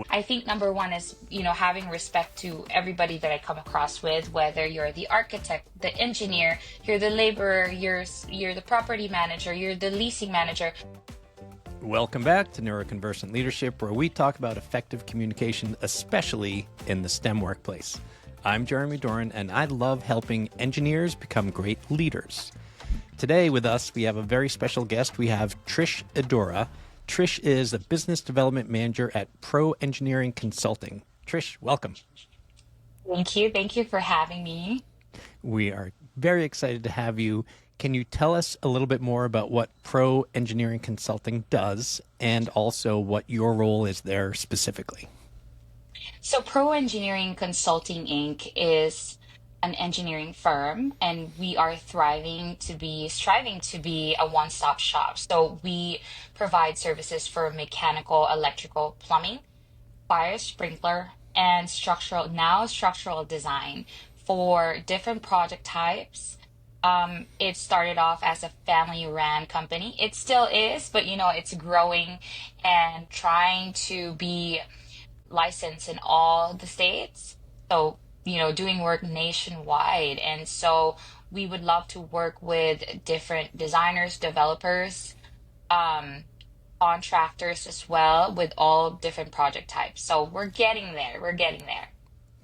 I think number one is, having respect to everybody that I come across with, whether you're the architect, the engineer, you're the laborer, you're the property manager, you're the leasing manager. Welcome back to NeuroConversant Leadership, where we talk about effective communication, especially in the STEM workplace. I'm Jeremy Doran, and I love helping engineers become great leaders. Today with us, we have a very special guest. We have Trish Edora. Trish is the Business Development Manager at Pro Engineering Consulting. Trish, welcome. Thank you. Thank you for having me. We are very excited to have you. Can you tell us a little bit more about what Pro Engineering Consulting does and also what your role is there specifically? So, Pro Engineering Consulting Inc. is an engineering firm, and we are striving to be a one-stop shop. So, we provide services for mechanical, electrical, plumbing, fire, sprinkler, and structural design for different project types. It started off as a family-ran company. It still is, but it's growing and trying to be licensed in all the states. So, doing work nationwide. And so we would love to work with different designers, developers, um, contractors as well, with all different project types. So we're getting there. We're getting there.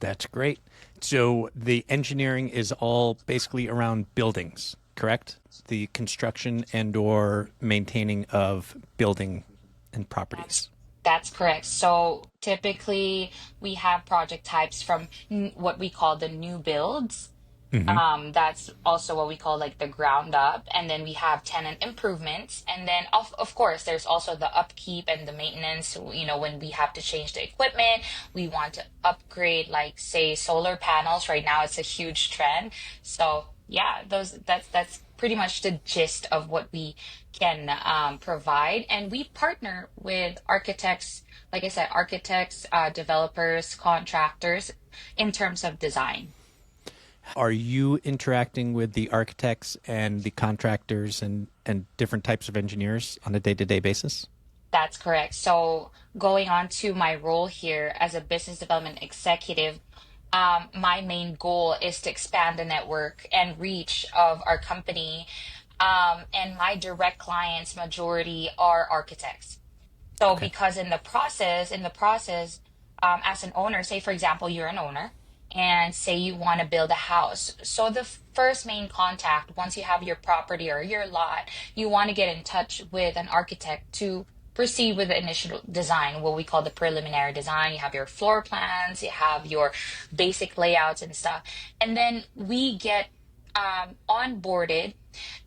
That's great. So the engineering is all basically around buildings, correct? The construction and or maintaining of building and That's properties. that's correct. So typically we have project types from what we call the new builds. Hmm. That's also what we call like the ground up. And then we have tenant improvements. And then of course there's also the upkeep and the maintenance. When we have to change the equipment, we want to upgrade, like say solar panels. Right now it's a huge trend. So yeah, that's pretty much the gist of what we can provide. And we partner with architects, like I said, architects, developers, contractors in terms of design. Are you interacting with the architects and the contractors and different types of engineers on a day-to-day basis? That's correct. So going on to my role here as a business development executive, my main goal is to expand the network and reach of our company. And my direct clients, majority are architects. So Okay. because in the process, as an owner, say for example, you're an owner and say you want to build a house. So the first main contact, once you have your property or your lot, you want to get in touch with an architect to proceed with the initial design, what we call the preliminary design. You have your floor plans, you have your basic layouts and stuff. And then we get onboarded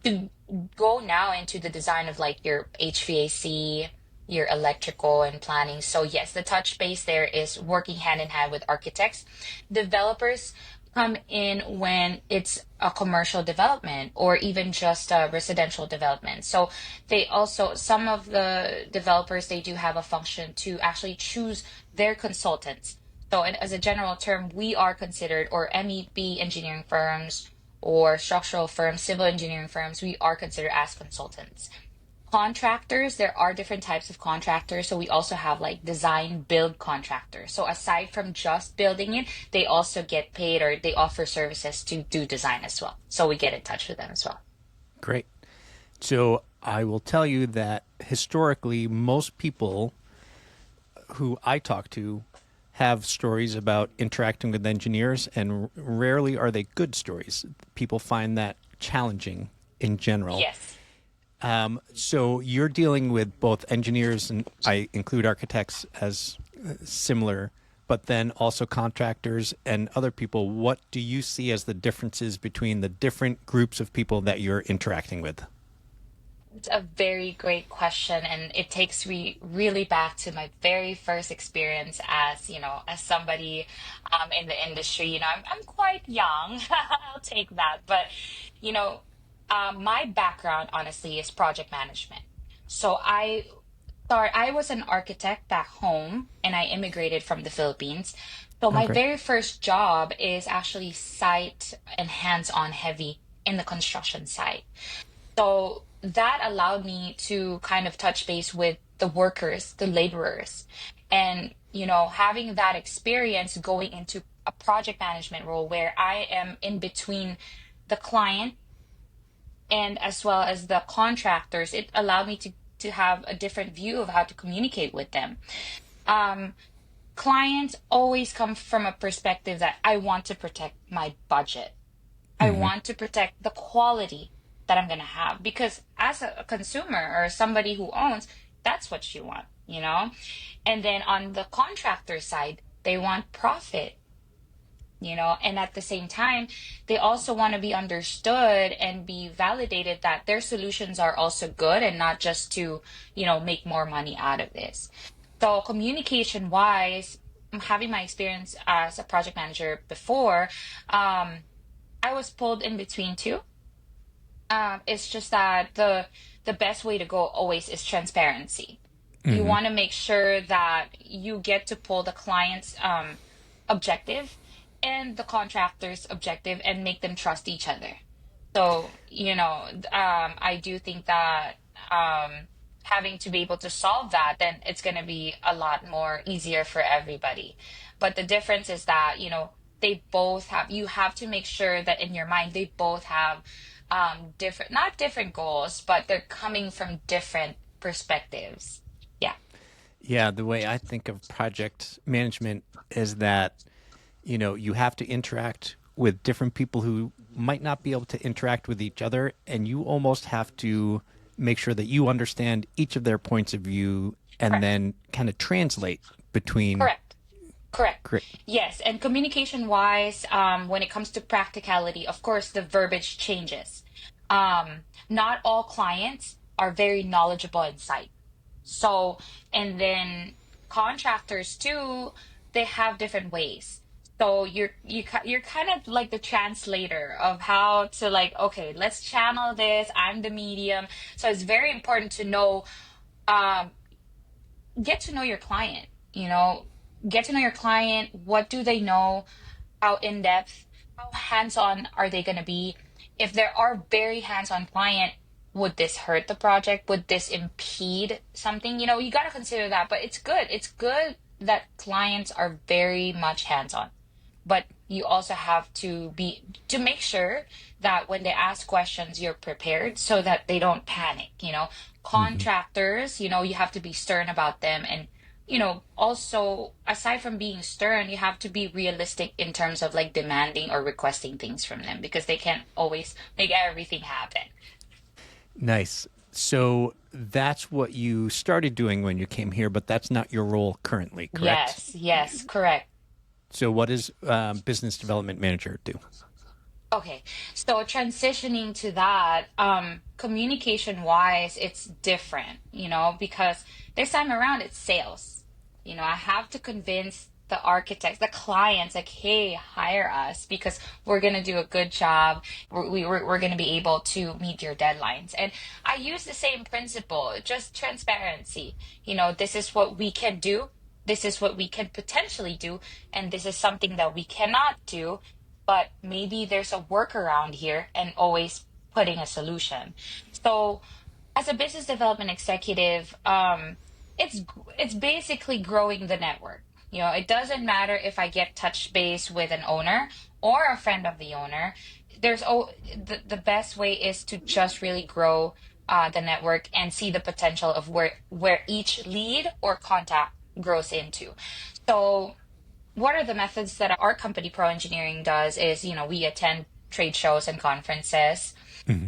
to go now into the design of like your HVAC, your electrical and planning. So yes, the touch base there is working hand in hand with architects. Developers come in when it's a commercial development or even just a residential development. So some of the developers, they do have a function to actually choose their consultants. So, and as a general term, we are considered, or MEP engineering firms or structural firms, civil engineering firms, we are considered as consultants. Contractors, there are different types of contractors. So we also have like design build contractors. So aside from just building it, they also get paid or they offer services to do design as well. So we get in touch with them as well. Great. So I will tell you that historically, most people who I talk to have stories about interacting with engineers, and rarely are they good stories. People find that challenging in general. Yes. So you're dealing with both engineers, and I include architects as similar, but then also contractors and other people. What do you see as the differences between the different groups of people that you're interacting with? It's a very great question, and it takes me really back to my very first experience as, as somebody in the industry. I'm quite young. I'll take that. But, you know, my background, honestly, is project management. So I was an architect back home, and I immigrated from the Philippines. So Oh, my great. very first job is actually site and hands-on heavy in the construction site. So that allowed me to kind of touch base with the workers, the laborers. And, having that experience going into a project management role where I am in between the client and as well as the contractors, it allowed me to have a different view of how to communicate with them. Um, Clients always come from a perspective that I want to protect my budget. I Hmm. want to protect the quality that I'm going to have because as a consumer or somebody who owns, that's what you want. And then on the contractor side, they want profit, and at the same time, they also want to be understood and be validated that their solutions are also good and not just to make more money out of this. So communication wise, having my experience as a project manager before, I was pulled in between two. It's just that the best way to go always is transparency. You Hmm. want to make sure that you get to pull the client's objective and the contractor's objective and make them trust each other. So, I do think that having to be able to solve that, then it's going to be a lot more easier for everybody. But the difference is that, they both you have to make sure that in your mind, they both have different, not different goals, but they're coming from different perspectives. Yeah, Yeah, the way I think of project management is that, you have to interact with different people who might not be able to interact with each other, and you almost have to make sure that you understand each of their points of view and correct. then kind of translate between. Correct. Correct. Great. Yes, and communication wise, when it comes to practicality, of course, the verbiage changes. Not all clients are very knowledgeable in site. So, and then contractors too, they have different ways. So you're kind of like the translator of how to like, okay, let's channel this. I'm the medium. So it's very important to know um, get to know your client, you know, get to know your client. What do they know? How in depth, how hands on are they going to be? If there are very hands on client, would this hurt the project? Would this impede something? You got to consider that, but it's good. It's good that clients are very much hands on, but you also have to make sure that when they ask questions you're prepared so that they don't panic. Hmm. Contractors, you have to be stern about them, and also aside from being stern, you have to be realistic in terms of like demanding or requesting things from them because they can't always make everything happen. Nice. So that's what you started doing when you came here, but that's not your role currently, correct? Yes, yes, correct. So what does business development manager do? Okay, so transitioning to that, communication wise, it's different, because this time around it's sales. I have to convince the architects, the clients, like, hey, hire us because we're gonna do a good job. We're gonna be able to meet your deadlines. And I use the same principle, just transparency. This is what we can do. This is what we can potentially do, and this is something that we cannot do, but maybe there's a workaround here and always putting a solution. So, as a business development executive, it's basically growing the network. It doesn't matter if I get touch base with an owner or a friend of the owner. The best way is to just really grow the network and see the potential of where each lead or contact grows into. So what are the methods that our company Pro Engineering does is, we attend trade shows and conferences. Hmm.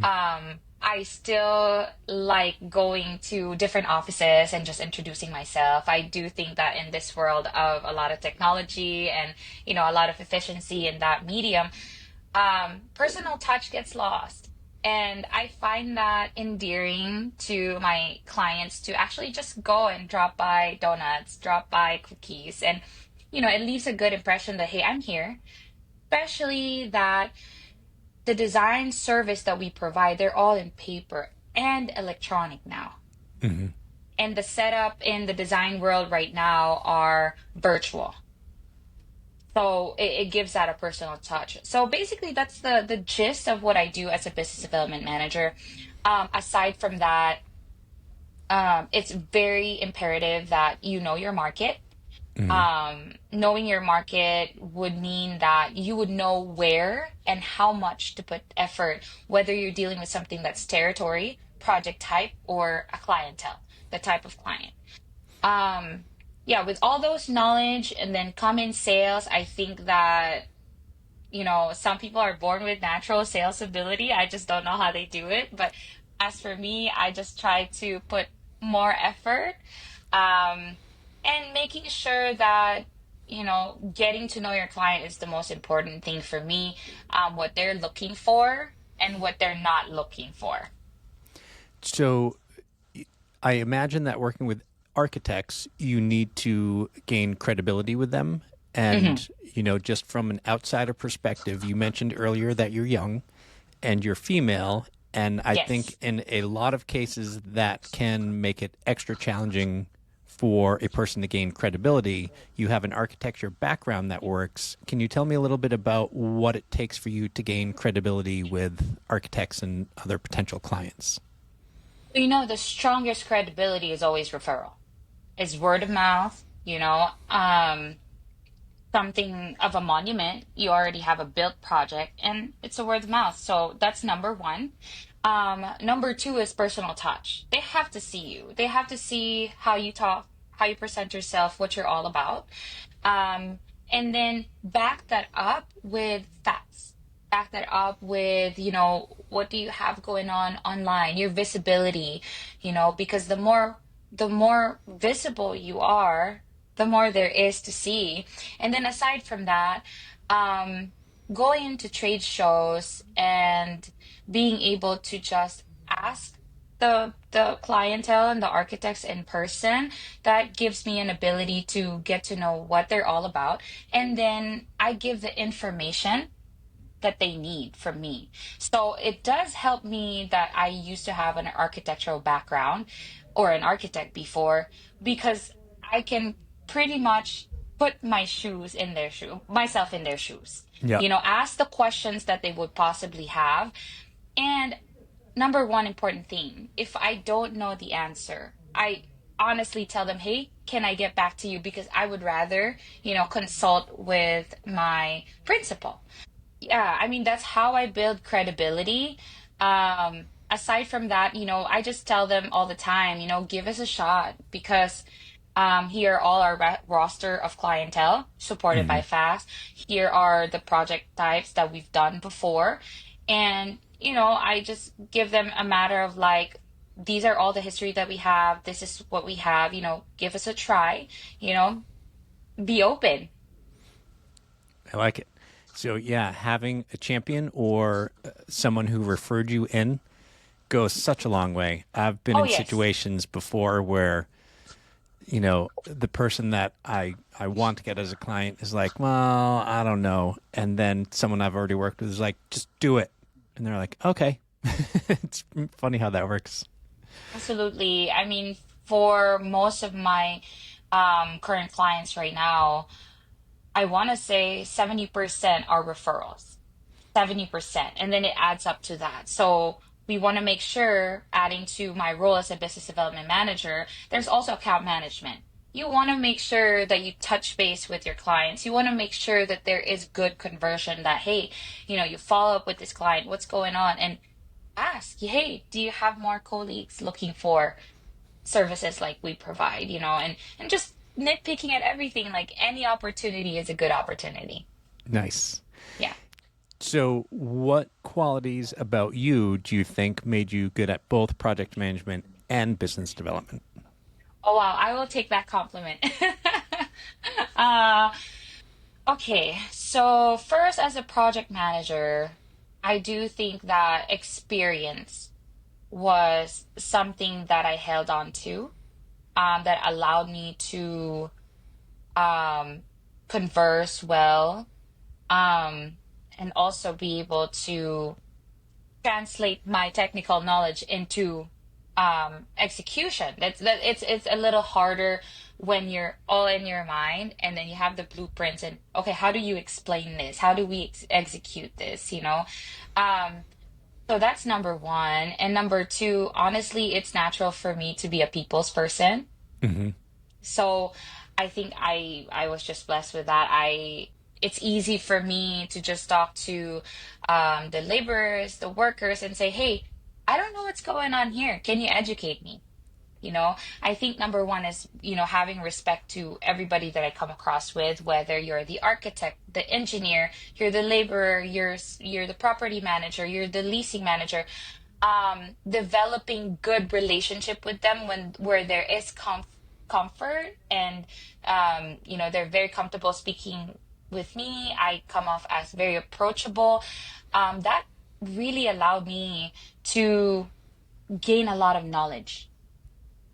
I still like going to different offices and just introducing myself. I do think that in this world of a lot of technology and, a lot of efficiency in that medium, personal touch gets lost. And I find that endearing to my clients to actually just go and drop by donuts, drop by cookies, and it leaves a good impression that, hey, I'm here. Especially that the design service that we provide, they're all in paper and electronic now. Hmm. And the setup in the design world right now are virtual. So it gives that a personal touch. So basically, that's the gist of what I do as a business development manager. Aside from that, it's very imperative that you know your market. Knowing your market would mean that you would know where and how much to put effort, whether you're dealing with something that's territory, project type, or a clientele, the type of client. Um, yeah, with all those knowledge and then come in sales, I think that, some people are born with natural sales ability. I just don't know how they do it. But as for me, I just try to put more effort, um, and making sure that, getting to know your client is the most important thing for me, what they're looking for and what they're not looking for. So I imagine that working with architects, you need to gain credibility with them. Hmm. And, just from an outsider perspective, you mentioned earlier that you're young and you're female. And I think Yes. in a lot of cases that can make it extra challenging for a person to gain credibility. You have an architecture background that works. Can you tell me a little bit about what it takes for you to gain credibility with architects and other potential clients? The strongest credibility is always referral. It's word of mouth, something of a monument. You already have a built project and it's a word of mouth. So that's number one. Number two is personal touch. They have to see you. They have to see how you talk, how you present yourself, what you're all about. Um, and then back that up with facts. Back that up with, what do you have going on online, your visibility, because the more visible you are, the more there is to see. And then aside from that, um, going into trade shows and being able to just ask the clientele and the architects in person, that gives me an ability to get to know what they're all about. And then I give the information that they need from me. So it does help me that I used to have an architectural background or an architect before, because I can pretty much put myself in their shoes. Yeah. Ask the questions that they would possibly have. And number one important thing, if I don't know the answer, I honestly tell them, hey, can I get back to you? Because I would rather, consult with my principal. Yeah, I mean, that's how I build credibility. Aside from that, I just tell them all the time, give us a shot, because here are all our roster of clientele supported by FAST. Here are the project types that we've done before. And, I just give them a matter of like, these are all the history that we have. This is what we have, give us a try, you know, be open. I like it. So, yeah, having a champion or someone who referred you in goes such a long way. I've been Oh, in yes. situations before where, the person that I want to get as a client is like, well, I don't know. And then someone I've already worked with is like, just do it. And they're like, okay. It's funny how that works. Absolutely. I mean, for most of my current clients right now, I want to say 70% are referrals, 70%. And then it adds up to that. So we want to make sure, adding to my role as a business development manager, there's also account management. You want to make sure that you touch base with your clients. You want to make sure that there is good conversion, that, hey, you follow up with this client, what's going on? And ask, hey, do you have more colleagues looking for services like we provide, and just nitpicking at everything, like any opportunity is a good opportunity. Nice. Yeah. So, what qualities about you do you think made you good at both project management and business development? Oh wow, I will take that compliment. uh okay, so first, as a project manager, I do think that experience was something that I held on to, that allowed me to um converse well, um, and also be able to translate my technical knowledge into execution. It's a little harder when you're all in your mind and then you have the blueprints and, okay, how do you explain this? How do we execute this? So that's number one. And number two, honestly, it's natural for me to be a people's person. So I think I was just blessed with that. It's easy for me to just talk to the laborers, the workers, and say, "Hey, I don't know what's going on here. Can you educate me?" I think number one is, having respect to everybody that I come across with, whether you're the architect, the engineer, you're the laborer, you're the property manager, you're the leasing manager. Developing good relationship with them where there is comfort, and they're very comfortable speaking with me. I come off as very approachable. That really allowed me to gain a lot of knowledge,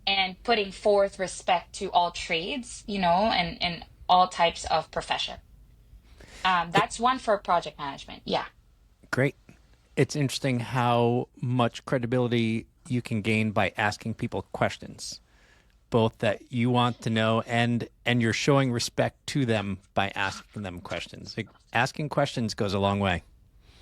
and putting forth respect to all trades, and all types of profession. That's one for project management. Yeah. Great. It's interesting how much credibility you can gain by asking people questions, both that you want to know and you're showing respect to them by asking them questions. Like, asking questions goes a long way.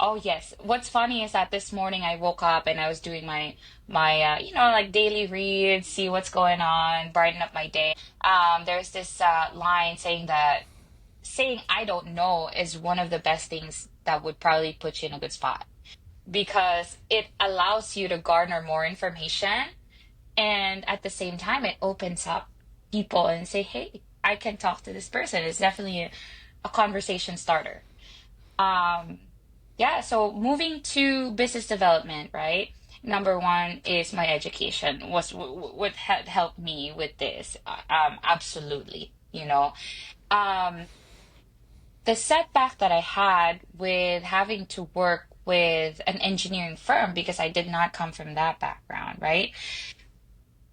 Oh yes. What's funny is that this morning I woke up and I was doing my like daily reads, see what's going on, brighten up my day. There's this line saying I don't know is one of the best things that would probably put you in a good spot, because it allows you to garner more information, and at the same time it opens up people and say, hey, I can talk to this person. It's definitely a conversation starter. um yeah, so moving to business development, right? Number one is my education was what had helped me with this. Absolutely. Um the setback that I had with having to work with an engineering firm, because I did not come from that background, right?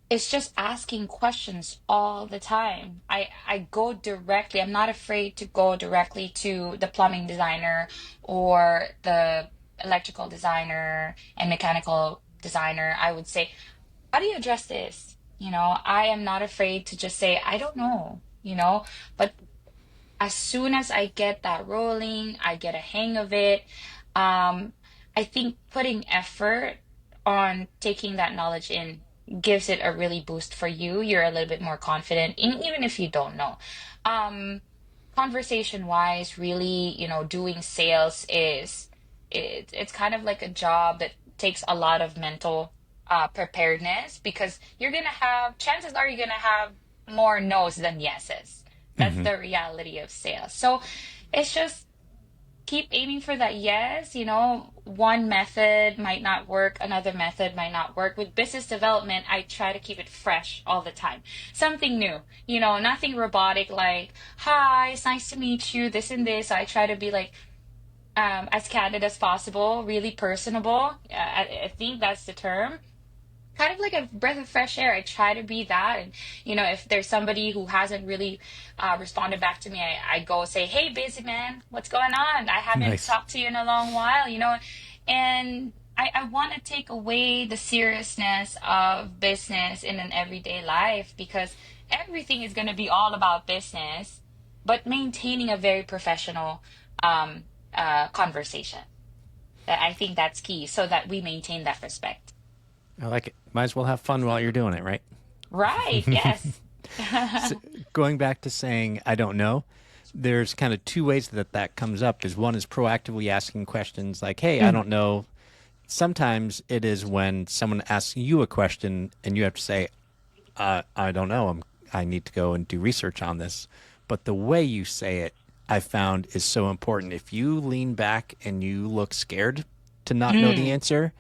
It's just asking questions all the time. I go directly. I'm not afraid to go directly to the plumbing designer or the electrical designer and mechanical designer. I would say, how do you address this? I am not afraid to just say, I don't know, but as soon as I get that rolling, I get a hang of it. Um, I think putting effort on taking that knowledge in gives it a really boost for you. You're a little bit more confident, even if you don't know. Um, Conversation wise, really, doing sales it's kind of like a job that takes a lot of mental preparedness, because chances are you're gonna have more no's than yeses. That's Hmm. the reality of sales. So it's just keep aiming for that yes. One method might not work, another method might not work. With business development, I try to keep it fresh all the time. Something new, nothing robotic like, hi, it's nice to meet you, this and this. I try to be like as candid as possible, really personable. I think that's the term. Kind of like a breath of fresh air. I try to be that. And, if there's somebody who hasn't really responded back to me, I go say, hey, busy man, what's going on? I haven't Nice. talked to you in a long while. And I want to take away the seriousness of business in an everyday life, because everything is going to be all about business, but maintaining a very professional um, conversation. I think that's key, so that we maintain that respect. I like it. Might as well have fun while you're doing it, right? Right. Yes. So, going back to saying I don't know, there's kind of two ways that that comes up. Is one is proactively asking questions like, "Hey, I Mm, don't know." Sometimes it is when someone asks you a question and you have to say, "I don't know. I need to go and do research on this." But the way you say it, I found is so important. If you lean back and you look scared to not know the mm, answer,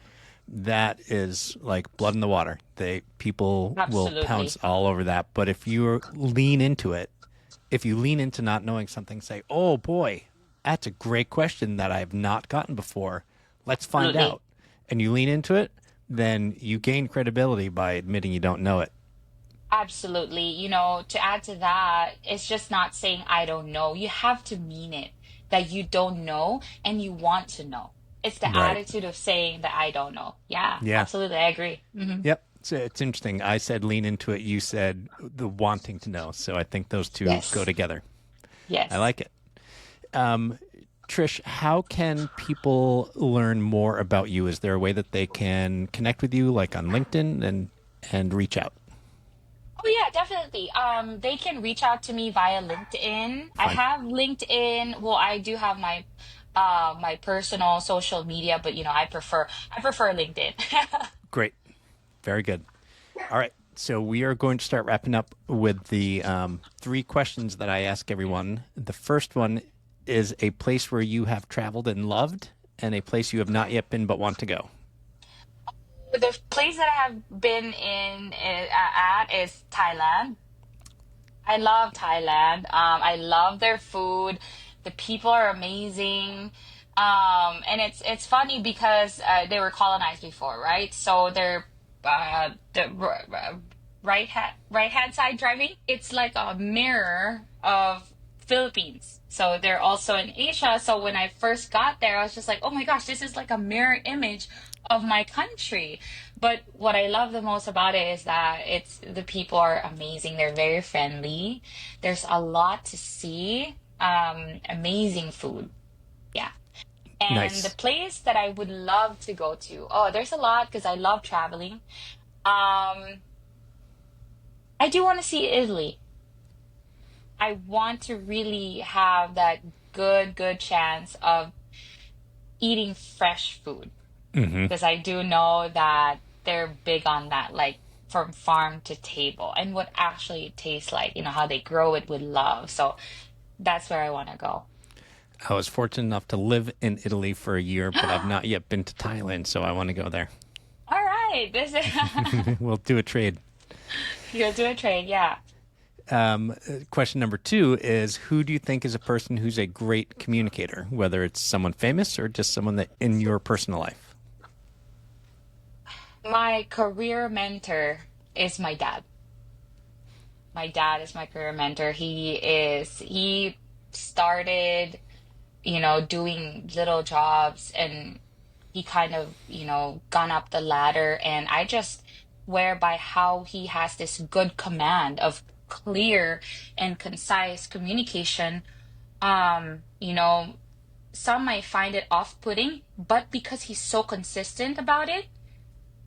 that is like blood in the water. People will pounce absolutely. all over that. But if you lean into it, if you lean into not knowing something, say, "Oh boy, that's a great question that I've not gotten before. Let's find Absolutely. out." And you lean into it, then you gain credibility by admitting you don't know it. Absolutely. To add to that, it's just not saying I don't know. You have to mean it, that you don't know and you want to know. It's the Right. attitude of saying that I don't know. Yeah, Yeah. absolutely. I agree. Yep. So it's interesting. I said lean into it. You said the wanting to know. So I think those two go Yes. together. I Yes. like it. Trish, how can people learn more about you? Is there a way that they can connect with you, like on LinkedIn, and reach out? Oh yeah, definitely. They can reach out to me via LinkedIn. I Fine. have LinkedIn. Well, I do have my personal social media, but I prefer LinkedIn. Great. Very good. All right. So we are going to start wrapping up with the three questions that I ask everyone. The first one is a place where you have traveled and loved, and a place you have not yet been but want to go. The place that I have been at is Thailand. I love Thailand. I love their food. The people are amazing. And it's funny because they were colonized before, right? So they're the right hand side driving. It's like a mirror of Philippines. So they're also in Asia. So when I first got there, I was just like, oh my gosh, this is like a mirror image of my country. But what I love the most about it is that it's the people are amazing. They're very friendly. There's a lot to see. Amazing food. Yeah. And the Nice. place that I would love to go to. Oh, there's a lot because I love traveling. Um, I do want to see Italy. I want to really have that good chance of eating fresh food Hmm. because I do know that they're big on that, like from farm to table and what actually it tastes like, how they grow it with love. So that's where I want to go. I was fortunate enough to live in Italy for a year, but I've not yet been to Thailand, so I want to go there. All right, this is We'll do a trade. you'll do a trade, yeah. Question number two is who do you think is a person who's a great communicator, whether it's someone famous or just someone that in your personal life? My career mentor is my dad. My dad is my career mentor. He started, doing little jobs and he kind of, gone up the ladder. And I just swear by how he has this good command of clear and concise communication. You know, some might find it off-putting, but because he's so consistent about it,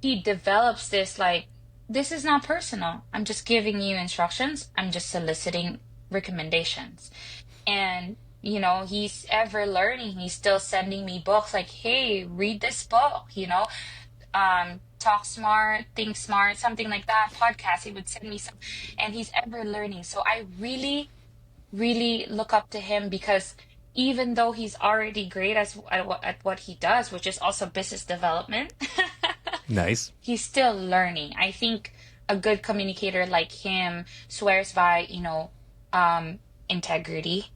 he develops this like, this is not personal. I'm just giving you instructions. I'm just soliciting recommendations. And, he's ever learning. He's still sending me books like, hey, read this book, talk smart, think smart, something like that. Podcast, he would send me some, and he's ever learning. So I really look up to him because even though he's already great at what he does, which is also business development, Nice. he's still learning. I think a good communicator like him swears by, integrity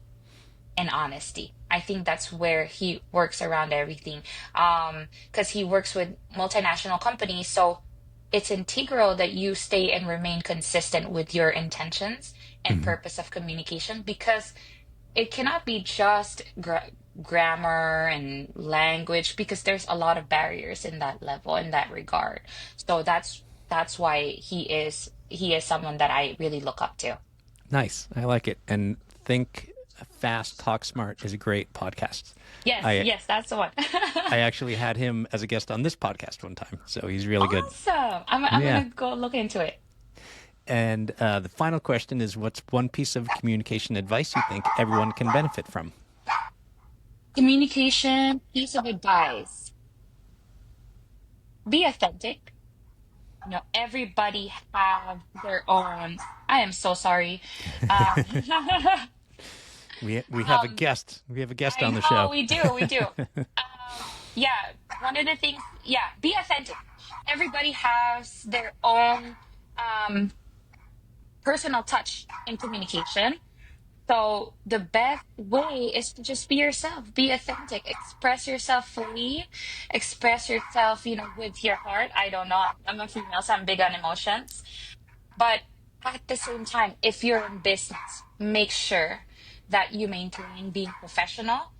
and honesty. I think that's where he works around everything. Because he works with multinational companies, so it's integral that you stay and remain consistent with your intentions and Hmm. purpose of communication because it cannot be just grammar and language because there's a lot of barriers in that level in that regard. So that's why he is someone that I really look up to. Nice. I like it. And Think Fast, Talk Smart is a great podcast. Yes, I yes, that's the one. I actually had him as a guest on this podcast one time, so he's really good. Awesome. I'm Yeah. gonna go look into it. And the final question is what's one piece of communication advice you think everyone can benefit from? Communication, piece of advice. Be authentic. Everybody have their own. I am so sorry. Um, We have a um, guest. We have a guest I on the know show. we do. Yeah, one of the things. Yeah, be authentic. Everybody has their own um, personal touch in communication. So the best way is to just be yourself, be authentic, express yourself fully, express yourself, with your heart. I don't know. I'm a female, so I'm big on emotions. But at the same time, if you're in business, make sure that you maintain being professional.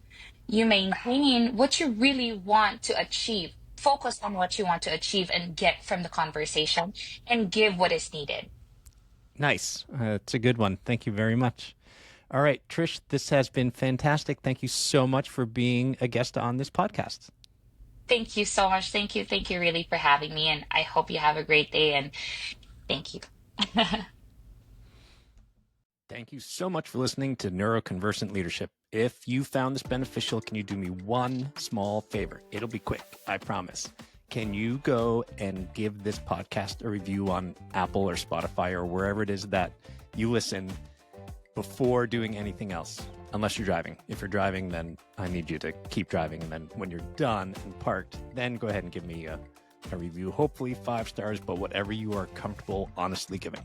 You maintain what you really want to achieve. Focus on what you want to achieve and get from the conversation and give what is needed. Nice. It's a good one. Thank you very much. All right, Trish, this has been fantastic. Thank you so much for being a guest on this podcast. Thank you so much. Thank you really for having me. And I hope you have a great day and thank you. Thank you so much for listening to NeuroConversant Leadership. If you found this beneficial, can you do me one small favor? It'll be quick, I promise. Can you go and give this podcast a review on Apple or Spotify or wherever it is that you listen before doing anything else? Unless you're driving. If you're driving, then I need you to keep driving. And then when you're done and parked, then go ahead and give me a review. Hopefully 5 stars, but whatever you are comfortable honestly giving.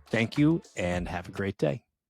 Thank you and have a great day.